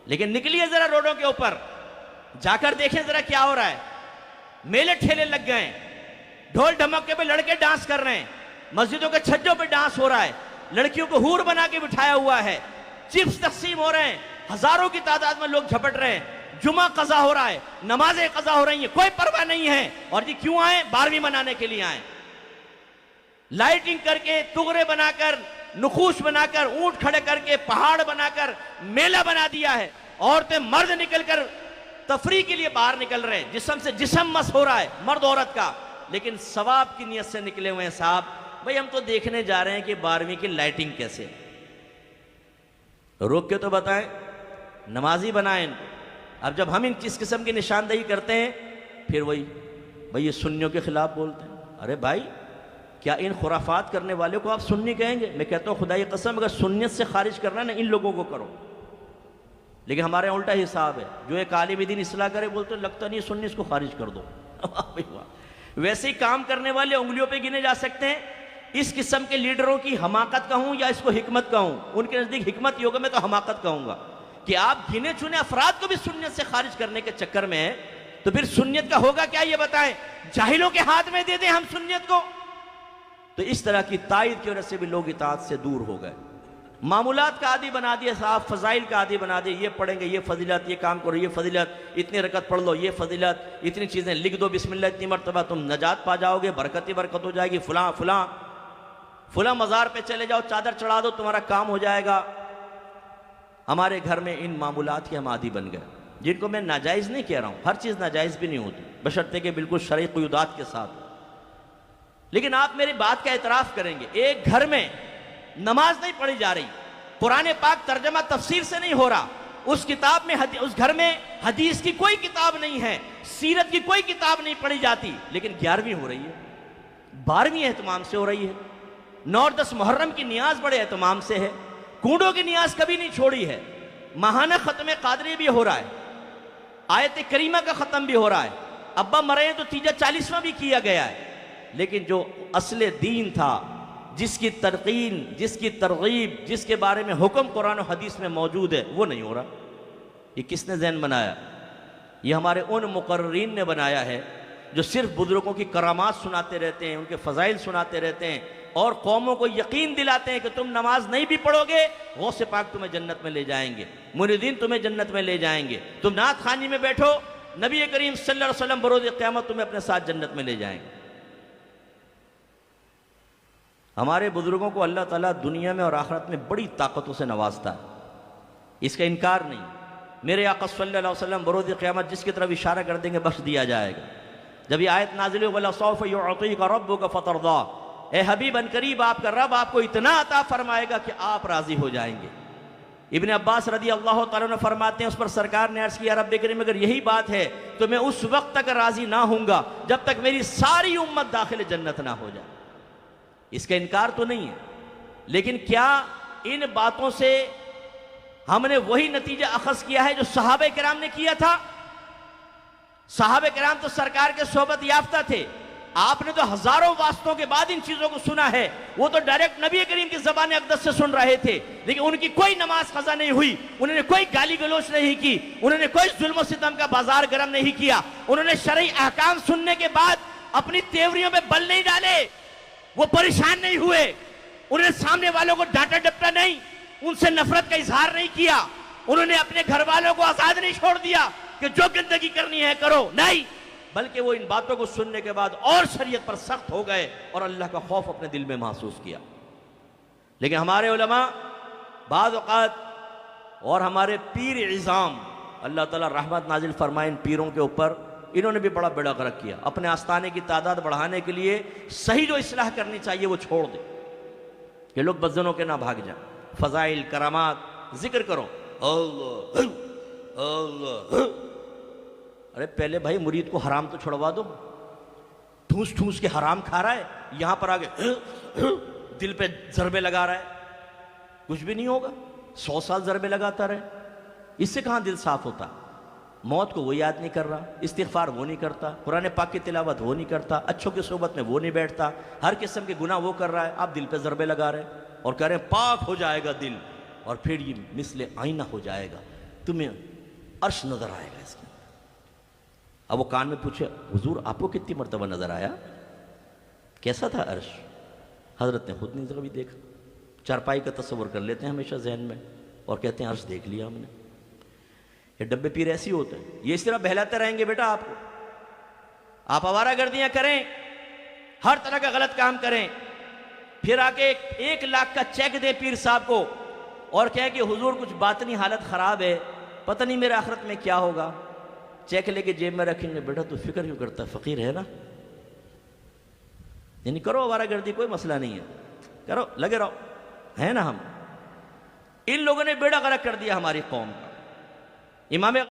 لیکن نکلیے ذرا روڈوں کے اوپر، جا کر دیکھیں ذرا کیا ہو رہا ہے۔ میلے ٹھیلے لگ گئے، ڈھول ڈھمکے پہ لڑکے ڈانس کر رہے ہیں، مسجدوں کے چھجوں پہ ڈانس ہو رہا ہے، لڑکیوں کو حور بنا کے بٹھایا ہوا ہے، چپس تقسیم ہو رہے ہیں، ہزاروں کی تعداد میں لوگ جھپٹ رہے ہیں، جمعہ قضا ہو رہا ہے، نمازیں قضا ہو رہی ہیں، کوئی پرواہ نہیں ہے۔ اور جی کیوں آئے؟ 12ویں منانے کے لیے آئے۔ لائٹنگ کر کے، تغرے بنا کر، نخوش بنا کر، اونٹ کھڑے کر کے، پہاڑ بنا کر میلہ بنا دیا ہے۔ عورتیں مرد نکل کر تفریح کے لیے باہر نکل رہے ہیں، جسم سے جسم مس ہو رہا ہے مرد عورت کا، لیکن ثواب کی نیت سے نکلے ہوئے ہیں صاحب۔ بھئی ہم تو دیکھنے جا رہے ہیں کہ 12ویں کی لائٹنگ کیسے، روک کے تو بتائیں، نمازی بنائیں ان کو۔ اب جب ہم اس قسم کی نشاندہی کرتے ہیں، پھر وہی بھئی یہ سنیوں کے خلاف بولتے ہیں۔ ارے بھائی کیا ان خرافات کرنے والے کو آپ سنی کہیں گے؟ میں کہتا ہوں خدا کی قسم، اگر سنیت سے خارج کرنا ہے نا، ان لوگوں کو کرو۔ لیکن ہمارے الٹا حساب ہے، جو ایک عالم دین اصلاح کرے بولتے لگتا نہیں سنی، اس کو خارج کر دو۔ ویسے ہی کام کرنے والے انگلیوں پہ گنے جا سکتے ہیں۔ اس قسم کے لیڈروں کی حماقت کہوں یا اس کو حکمت کہوں، ان کے نزدیک حکمت ہوگا، میں تو حماقت کہوں گا کہ آپ گنے چنے افراد کو بھی سنیت سے خارج کرنے کے چکر میں ہیں، تو پھر سنیت کا ہوگا کیا یہ بتائیں؟ جاہلوں کے ہاتھ میں دے دیں ہم سنیت کو؟ تو اس طرح کی تائید کی وجہ سے بھی لوگ اطاعت سے دور ہو گئے، معمولات کا عادی بنا دیا صاحب، فضائل کا عادی بنا دیا، یہ پڑھیں گے یہ فضیلت، یہ کام کرو یہ فضیلت، اتنی رکعت پڑھ لو یہ فضیلت، اتنی چیزیں لکھ دو بسم اللہ اتنی مرتبہ تم نجات پا جاؤ گے، برکت ہی برکت ہو جائے گی، فلاں فلاں فلاں مزار پہ چلے جاؤ چادر چڑھا دو تمہارا کام ہو جائے گا۔ ہمارے گھر میں ان معمولات کے ہم عادی بن گئے، جن کو میں ناجائز نہیں کہہ رہا ہوں، ہر چیز ناجائز بھی نہیں ہوتی بشرطے کہ بالکل شرعی قیودات کے ساتھ۔ لیکن آپ میری بات کا اعتراف کریں گے، ایک گھر میں نماز نہیں پڑھی جا رہی، قرآن پاک ترجمہ تفسیر سے نہیں ہو رہا، اس کتاب میں اس گھر میں حدیث کی کوئی کتاب نہیں ہے، سیرت کی کوئی کتاب نہیں پڑھی جاتی، لیکن 11ویں ہو رہی ہے، 12ویں اہتمام سے ہو رہی ہے، 9 اور 10 محرم کی نیاز بڑے اہتمام سے ہے، کنڈوں کی نیاز کبھی نہیں چھوڑی ہے، ماہانہ ختم قادری بھی ہو رہا ہے، آیت کریمہ کا ختم بھی ہو رہا ہے، ابا مرے تو تیجا 40واں بھی کیا گیا ہے، لیکن جو اصل دین تھا، جس کی ترقین، جس کی ترغیب، جس کے بارے میں حکم قرآن و حدیث میں موجود ہے، وہ نہیں ہو رہا۔ یہ کس نے ذہن بنایا؟ یہ ہمارے ان مقررین نے بنایا ہے جو صرف بزرگوں کی کرامات سناتے رہتے ہیں، ان کے فضائل سناتے رہتے ہیں، اور قوموں کو یقین دلاتے ہیں کہ تم نماز نہیں بھی پڑھو گے غوث پاک تمہیں جنت میں لے جائیں گے، مریدین تمہیں جنت میں لے جائیں گے، تم نعت خوانی میں بیٹھو نبی کریم صلی اللہ علیہ وسلم بروز قیامت تمہیں اپنے ساتھ جنت میں لے جائیں گے۔ ہمارے بزرگوں کو اللہ تعالیٰ دنیا میں اور آخرت میں بڑی طاقتوں سے نوازتا ہے، اس کا انکار نہیں۔ میرے آقا صلی اللہ علیہ وسلم بروز قیامت جس کی طرف اشارہ کر دیں گے بخش دیا جائے گا۔ جب یہ آیت نازل ہوئی وَلَسَوْفَ يُعْطِيكَ رَبُّكَ فَتَرْضَىٰ، اے حبیب ان قریب آپ کا رب آپ کو اتنا عطا فرمائے گا کہ آپ راضی ہو جائیں گے۔ ابن عباس رضی اللہ تعالیٰ عنہ فرماتے ہیں اس پر سرکار نے عرض کیا رب کریم اگر یہی بات ہے تو میں اس وقت تک راضی نہ ہوں گا جب تک میری ساری امت داخل جنت نہ ہو جائے۔ اس کا انکار تو نہیں ہے، لیکن کیا ان باتوں سے ہم نے وہی نتیجہ اخذ کیا ہے جو صحابہ کرام نے کیا تھا؟ صحابہ کرام تو سرکار کے صحبت یافتہ تھے، آپ نے تو ہزاروں واسطوں کے بعد ان چیزوں کو سنا ہے، وہ تو ڈائریکٹ نبی کریم کی زبان اقدس سے سن رہے تھے، لیکن ان کی کوئی نماز قضا نہیں ہوئی، انہوں نے کوئی گالی گلوچ نہیں کی، انہوں نے کوئی ظلم و ستم کا بازار گرم نہیں کیا، انہوں نے شرعی احکام سننے کے بعد اپنی تیوریوں میں بل نہیں ڈالے، وہ پریشان نہیں ہوئے، انہوں نے سامنے والوں کو ڈانٹا ڈپٹا نہیں، ان سے نفرت کا اظہار نہیں کیا، انہوں نے اپنے گھر والوں کو آزاد نہیں چھوڑ دیا کہ جو گندگی کرنی ہے کرو، نہیں، بلکہ وہ ان باتوں کو سننے کے بعد اور شریعت پر سخت ہو گئے اور اللہ کا خوف اپنے دل میں محسوس کیا۔ لیکن ہمارے علماء بعض اوقات اور ہمارے پیر عظام اللہ تعالیٰ رحمت نازل فرمائے ان پیروں کے اوپر، انہوں نے بھی بڑا بیڑا غرق کیا، اپنے آستانے کی تعداد بڑھانے کے لیے صحیح جو اصلاح کرنی چاہیے وہ چھوڑ دیں کہ لوگ بدزنوں کے نہ بھاگ جائیں، فضائل کرامات ذکر کرو، اللہ اللہ، ارے پہلے بھائی مرید کو حرام تو چھڑوا دو، ٹھوس ٹھوس کے حرام کھا رہا ہے، یہاں پر آگے دل پہ ضربے لگا رہا ہے، کچھ بھی نہیں ہوگا، 100 سال ضربے لگاتا رہے، اس سے کہاں دل صاف ہوتا؟ موت کو وہ یاد نہیں کر رہا، استغفار وہ نہیں کرتا، قرآن پاک کی تلاوت وہ نہیں کرتا، اچھوں کی صحبت میں وہ نہیں بیٹھتا، ہر قسم کے گناہ وہ کر رہا ہے، آپ دل پہ ضربے لگا رہے ہیں اور کہہ رہے ہیں پاک ہو جائے گا دل، اور پھر یہ مثل آئینہ ہو جائے گا، تمہیں عرش نظر آئے گا اس کے اندر۔ اب وہ کان میں پوچھے حضور آپ کو کتنی مرتبہ نظر آیا، کیسا تھا عرش؟ حضرت نے خود نہیں کبھی دیکھا، چارپائی کا تصور کر لیتے ہیں ہمیشہ ذہن میں اور کہتے ہیں عرش دیکھ لیا ہم نے۔ یہ ڈبے پیر ایسی ہوتے ہیں، یہ اس طرح بہلاتے رہیں گے بیٹا آپ کو، آپ آوارہ گردیاں کریں، ہر طرح کا غلط کام کریں، پھر آ کے 1,00,000 کا چیک دے پیر صاحب کو اور کہیں کہ حضور کچھ باطنی حالت خراب ہے، پتہ نہیں میرے آخرت میں کیا ہوگا، چیک لے کے جیب میں رکھیں گے، بیٹا تو فکر کیوں کرتا ہے، فقیر ہے نا، یعنی کرو آوارہ گردی، کوئی مسئلہ نہیں ہے، کرو لگے رہو، ہے نا ہم۔ ان لوگوں نے بیڑا غرق کر دیا ہماری قوم کا۔ امام